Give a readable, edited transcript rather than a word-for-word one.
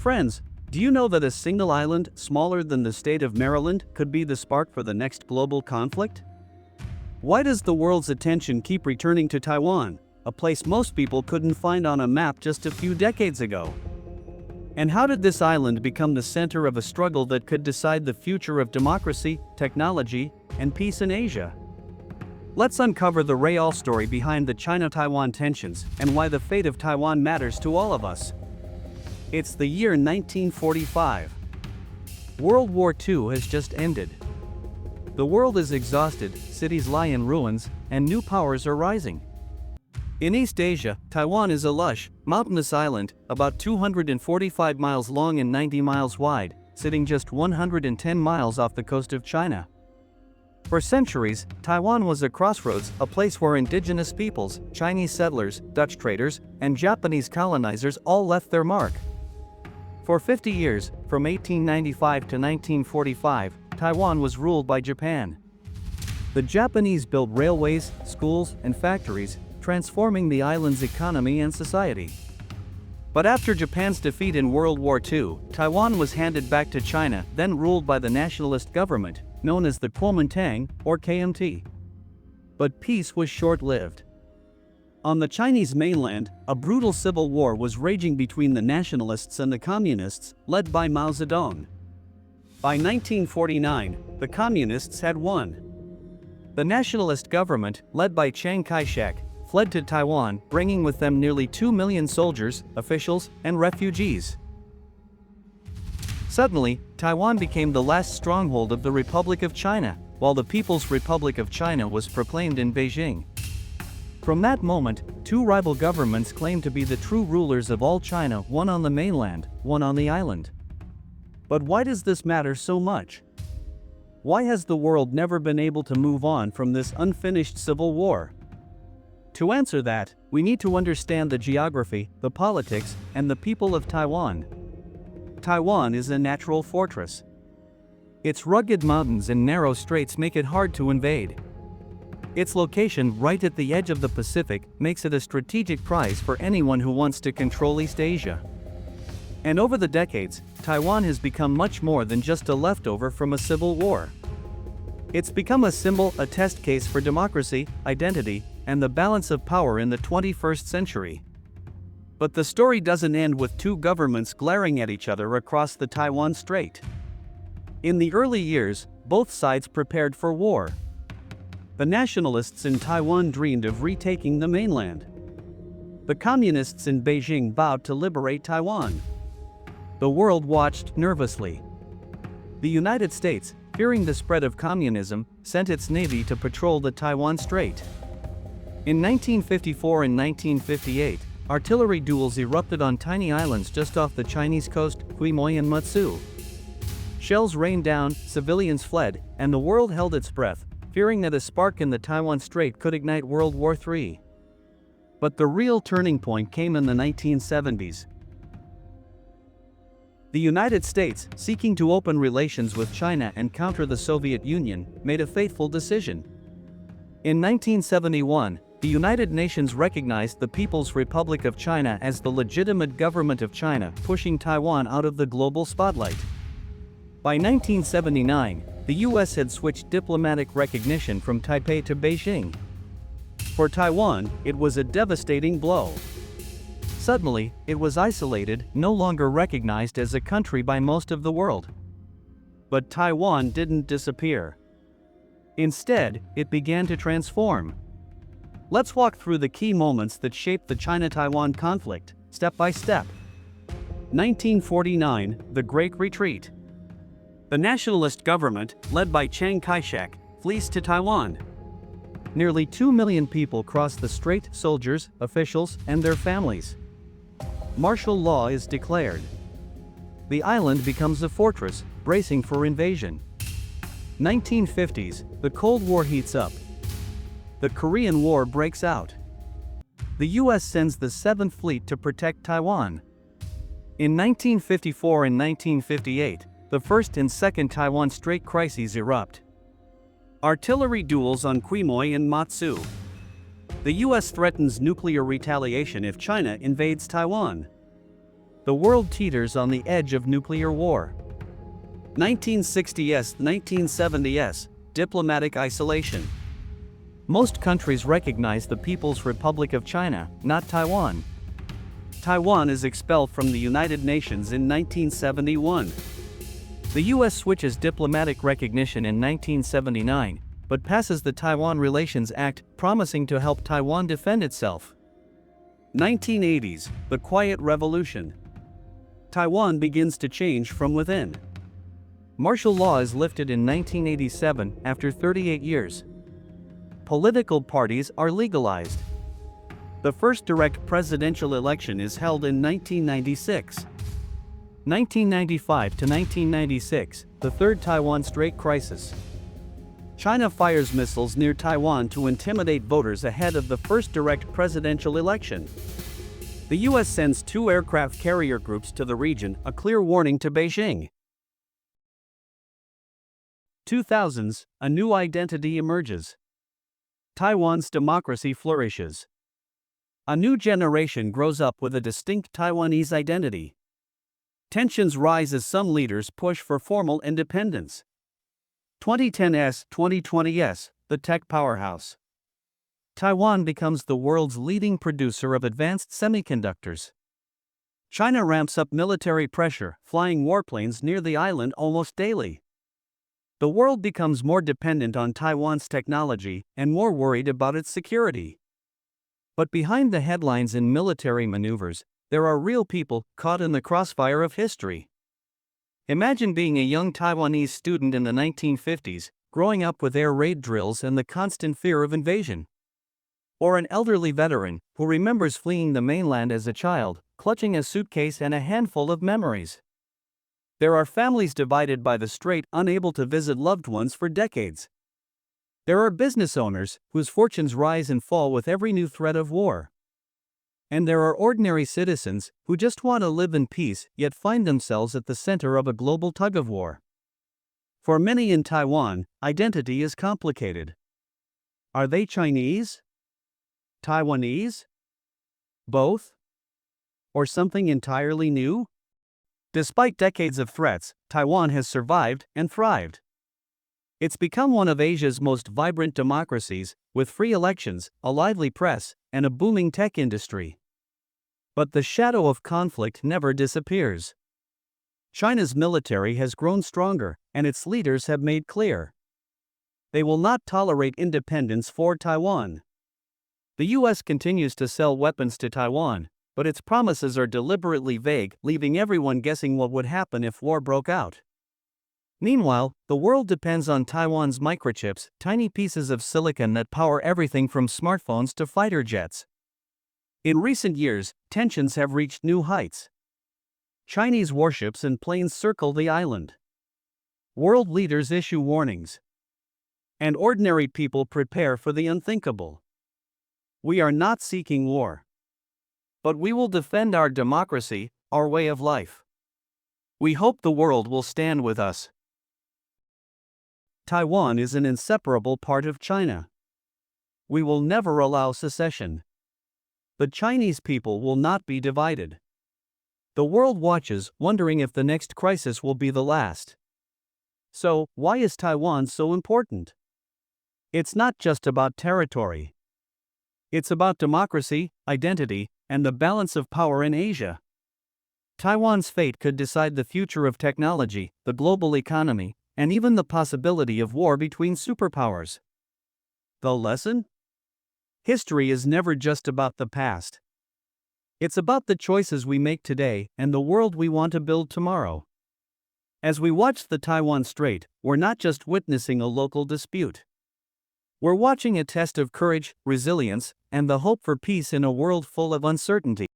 friends, do you know that a single island smaller than the state of Maryland could be the spark for the next global conflict? Why does the world's attention keep returning to Taiwan, a place most people couldn't find on a map just a few decades ago? And how did this island become the center of a struggle that could decide the future of democracy, technology, and peace in Asia? Let's uncover the real story behind the China-Taiwan tensions and why the fate of Taiwan matters to all of us. It's the year 1945. World War II has just ended. The world is exhausted, cities lie in ruins, and new powers are rising. In East Asia, Taiwan is a lush, mountainous island, about 245 miles long and 90 miles wide, sitting just 110 miles off the coast of China. For centuries, Taiwan was a crossroads, a place where indigenous peoples, Chinese settlers, Dutch traders, and Japanese colonizers all left their mark. For 50 years, from 1895 to 1945, Taiwan was ruled by Japan. The Japanese built railways, schools, and factories, transforming the island's economy and society. But after Japan's defeat in World War II, Taiwan was handed back to China, then ruled by the nationalist government, known as the Kuomintang, or KMT. But peace was short-lived. On the Chinese mainland, a brutal civil war was raging between the nationalists and the communists, led by Mao Zedong. By 1949, the communists had won. The nationalist government, led by Chiang Kai-shek, fled to Taiwan, bringing with them nearly 2 million soldiers, officials, and refugees. Suddenly, Taiwan became the last stronghold of the Republic of China, while the People's Republic of China was proclaimed in Beijing. From that moment, two rival governments claimed to be the true rulers of all China, one on the mainland, one on the island. But why does this matter so much? Why has the world never been able to move on from this unfinished civil war? To answer that, we need to understand the geography, the politics, and the people of Taiwan. Taiwan is a natural fortress. Its rugged mountains and narrow straits make it hard to invade. Its location right at the edge of the Pacific makes it a strategic prize for anyone who wants to control East Asia. And over the decades, Taiwan has become much more than just a leftover from a civil war. It's become a symbol, a test case for democracy, identity, and the balance of power in the 21st century. But the story doesn't end with two governments glaring at each other across the Taiwan Strait. In the early years, both sides prepared for war. The nationalists in Taiwan dreamed of retaking the mainland. The communists in Beijing vowed to liberate Taiwan. The world watched nervously. The United States, fearing the spread of communism, sent its navy to patrol the Taiwan Strait. In 1954 and 1958, artillery duels erupted on tiny islands just off the Chinese coast, Quemoy and Matsu. Shells rained down, civilians fled, and the world held its breath, fearing that a spark in the Taiwan Strait could ignite World War III. But the real turning point came in the 1970s. The United States, seeking to open relations with China and counter the Soviet Union, made a fateful decision. In 1971, the United Nations recognized the People's Republic of China as the legitimate government of China, pushing Taiwan out of the global spotlight. By 1979, the US had switched diplomatic recognition from Taipei to Beijing. For Taiwan, it was a devastating blow. Suddenly, it was isolated, no longer recognized as a country by most of the world. But Taiwan didn't disappear. Instead, it began to transform. Let's walk through the key moments that shaped the China-Taiwan conflict, step by step. 1949, the Great Retreat. The nationalist government, led by Chiang Kai-shek, flees to Taiwan. Nearly 2 million people cross the strait, soldiers, officials, and their families. Martial law is declared. The island becomes a fortress, bracing for invasion. 1950s, the Cold War heats up. The Korean War breaks out. The US sends the 7th Fleet to protect Taiwan. In 1954 and 1958, the First and Second Taiwan Strait crises erupt. Artillery duels on Quemoy and Matsu. The US threatens nuclear retaliation if China invades Taiwan. The world teeters on the edge of nuclear war. 1960s, 1970s, diplomatic isolation. Most countries recognize the People's Republic of China, not Taiwan. Taiwan is expelled from the United Nations in 1971. The US switches diplomatic recognition in 1979, but passes the Taiwan Relations Act, promising to help Taiwan defend itself. 1980s, the Quiet Revolution. Taiwan begins to change from within. Martial law is lifted in 1987 after 38 years. Political parties are legalized. The first direct presidential election is held in 1996. 1995 to 1996, the Third Taiwan Strait crisis. China fires missiles near Taiwan to intimidate voters ahead of the first direct presidential election. The US sends 2 aircraft carrier groups to the region, a clear warning to Beijing. 2000s, a new identity emerges. Taiwan's democracy flourishes. A new generation grows up with a distinct Taiwanese identity. Tensions rise as some leaders push for formal independence. 2010s, 2020s, the tech powerhouse. Taiwan becomes the world's leading producer of advanced semiconductors. China ramps up military pressure, flying warplanes near the island almost daily. The world becomes more dependent on Taiwan's technology and more worried about its security. But behind the headlines and military maneuvers, there are real people caught in the crossfire of history. Imagine being a young Taiwanese student in the 1950s, growing up with air raid drills and the constant fear of invasion. Or an elderly veteran who remembers fleeing the mainland as a child, clutching a suitcase and a handful of memories. There are families divided by the strait, unable to visit loved ones for decades. There are business owners whose fortunes rise and fall with every new threat of war. And there are ordinary citizens who just want to live in peace yet find themselves at the center of a global tug-of-war. For many in Taiwan, identity is complicated. Are they Chinese? Taiwanese? Both? Or something entirely new? Despite decades of threats, Taiwan has survived and thrived. It's become one of Asia's most vibrant democracies, with free elections, a lively press, and a booming tech industry. But the shadow of conflict never disappears. China's military has grown stronger, and its leaders have made clear they will not tolerate independence for Taiwan. The US continues to sell weapons to Taiwan, but its promises are deliberately vague, leaving everyone guessing what would happen if war broke out. Meanwhile, the world depends on Taiwan's microchips, tiny pieces of silicon that power everything from smartphones to fighter jets. In recent years, tensions have reached new heights. Chinese warships and planes circle the island. World leaders issue warnings. And ordinary people prepare for the unthinkable. We are not seeking war. But we will defend our democracy, our way of life. We hope the world will stand with us. Taiwan is an inseparable part of China. We will never allow secession. The Chinese people will not be divided. The world watches, wondering if the next crisis will be the last. So, why is Taiwan so important? It's not just about territory. It's about democracy, identity, and the balance of power in Asia. Taiwan's fate could decide the future of technology, the global economy, and even the possibility of war between superpowers. The lesson? History is never just about the past. It's about the choices we make today and the world we want to build tomorrow. As we watch the Taiwan Strait, we're not just witnessing a local dispute. We're watching a test of courage, resilience, and the hope for peace in a world full of uncertainty.